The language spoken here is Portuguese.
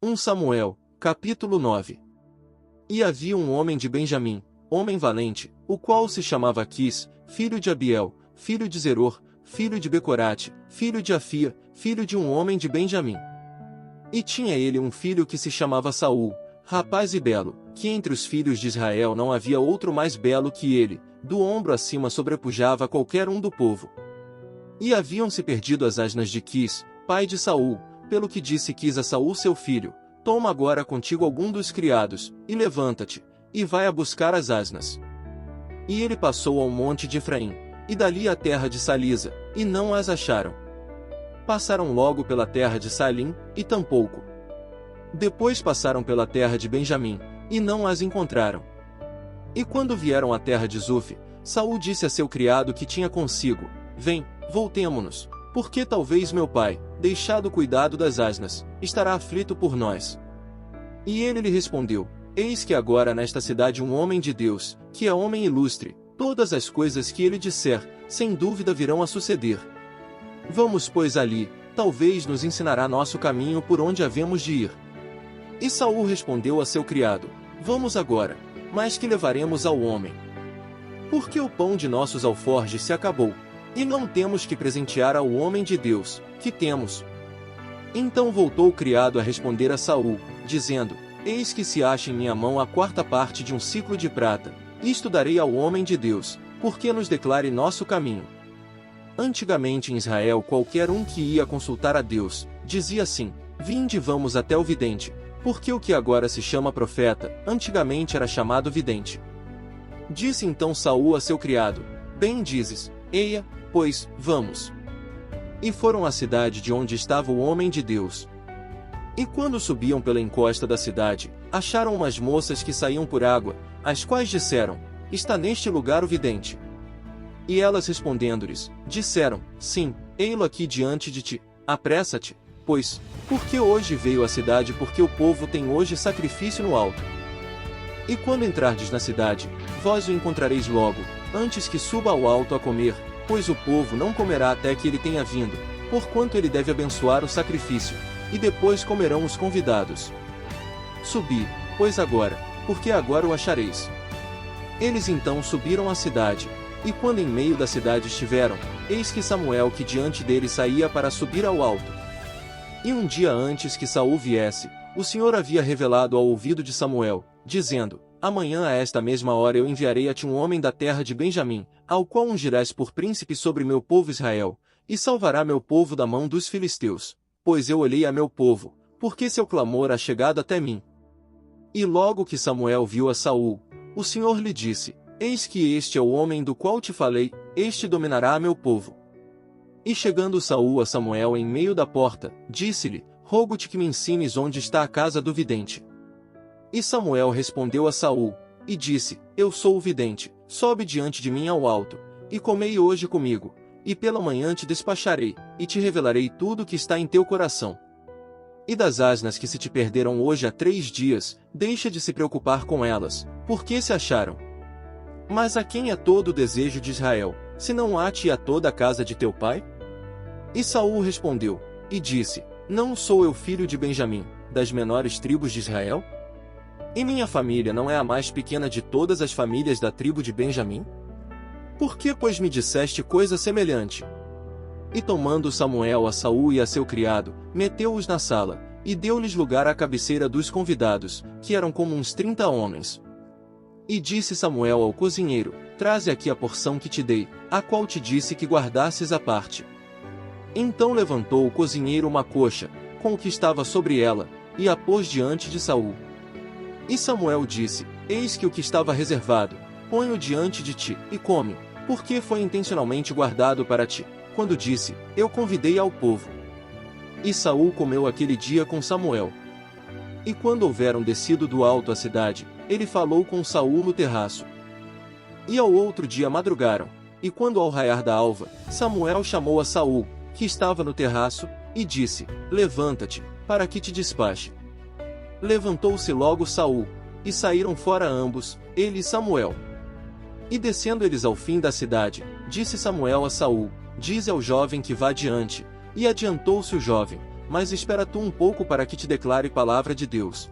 1 Samuel, capítulo 9. E havia um homem de Benjamim, homem valente, o qual se chamava Quis, filho de Abiel, filho de Zeror, filho de Becorate, filho de Afia, filho de um homem de Benjamim. E tinha ele um filho que se chamava Saul, rapaz e belo, que entre os filhos de Israel não havia outro mais belo que ele, do ombro acima sobrepujava qualquer um do povo. E haviam-se perdido as asnas de Quis, pai de Saul, pelo que disse Quis a Saul seu filho: toma agora contigo algum dos criados, e levanta-te, e vai a buscar as asnas. E ele passou ao monte de Efraim, e dali à terra de Salisa, e não as acharam. Passaram logo pela terra de Salim, e tampouco. Depois passaram pela terra de Benjamim, e não as encontraram. E quando vieram à terra de Zuf, Saul disse a seu criado que tinha consigo: vem, voltemo-nos, porque talvez meu pai, deixado o cuidado das asnas, estará aflito por nós. E ele lhe respondeu: eis que agora nesta cidade um homem de Deus, que é homem ilustre, todas as coisas que ele disser, sem dúvida virão a suceder. Vamos pois ali, talvez nos ensinará nosso caminho por onde havemos de ir. E Saul respondeu a seu criado: vamos agora, mas que levaremos ao homem? Porque o pão de nossos alforjes se acabou, e não temos que presentear ao homem de Deus, que temos. Então voltou o criado a responder a Saul, dizendo: eis que se acha em minha mão a quarta parte de um siclo de prata, isto darei ao homem de Deus, porque nos declare nosso caminho. Antigamente em Israel qualquer um que ia consultar a Deus, dizia assim: vinde vamos até o vidente, porque o que agora se chama profeta, antigamente era chamado vidente. Disse então Saul a seu criado: bem dizes, eia, pois, vamos. E foram à cidade de onde estava o homem de Deus. E quando subiam pela encosta da cidade, acharam umas moças que saíam por água, as quais disseram: está neste lugar o vidente. E elas respondendo-lhes, disseram: sim, ei-lo aqui diante de ti, apressa-te, pois, porque hoje veio à cidade, porque o povo tem hoje sacrifício no alto. E quando entrardes na cidade, vós o encontrareis logo, antes que suba ao alto a comer, pois o povo não comerá até que ele tenha vindo, porquanto ele deve abençoar o sacrifício, e depois comerão os convidados. Subi, pois agora, porque agora o achareis. Eles então subiram à cidade, e quando em meio da cidade estiveram, eis que Samuel que diante dele saía para subir ao alto. E um dia antes que Saul viesse, o Senhor havia revelado ao ouvido de Samuel, dizendo: amanhã a esta mesma hora eu enviarei a ti um homem da terra de Benjamim, ao qual ungirás por príncipe sobre meu povo Israel, e salvará meu povo da mão dos filisteus, pois eu olhei a meu povo, porque seu clamor ha chegado até mim. E logo que Samuel viu a Saul, o Senhor lhe disse: eis que este é o homem do qual te falei, este dominará a meu povo. E chegando Saul a Samuel em meio da porta, disse-lhe: rogo-te que me ensines onde está a casa do vidente. E Samuel respondeu a Saul, e disse: eu sou o vidente, sobe diante de mim ao alto, e comei hoje comigo, e pela manhã te despacharei, e te revelarei tudo o que está em teu coração. E das asnas que se te perderam hoje há 3 dias, deixa de se preocupar com elas, porque se acharam. Mas a quem é todo o desejo de Israel, se não a ti e a toda a casa de teu pai? E Saul respondeu, e disse: não sou eu filho de Benjamim, das menores tribos de Israel? E minha família não é a mais pequena de todas as famílias da tribo de Benjamim? Por que, pois, me disseste coisa semelhante? E tomando Samuel a Saul e a seu criado, meteu-os na sala, e deu-lhes lugar à cabeceira dos convidados, que eram como uns 30 homens. E disse Samuel ao cozinheiro: traze aqui a porção que te dei, a qual te disse que guardasses à parte. Então levantou o cozinheiro uma coxa, com o que estava sobre ela, e a pôs diante de Saul. E Samuel disse: eis que o que estava reservado, põe-o diante de ti, e come, porque foi intencionalmente guardado para ti, quando disse: eu convidei ao povo. E Saul comeu aquele dia com Samuel. E quando houveram descido do alto à cidade, ele falou com Saul no terraço. E ao outro dia madrugaram, e quando ao raiar da alva, Samuel chamou a Saul, que estava no terraço, e disse: levanta-te, para que te despache. Levantou-se logo Saul, e saíram fora ambos, ele e Samuel. E descendo eles ao fim da cidade, disse Samuel a Saul: dize ao jovem que vá diante. E adiantou-se o jovem, mas espera tu um pouco para que te declare palavra de Deus.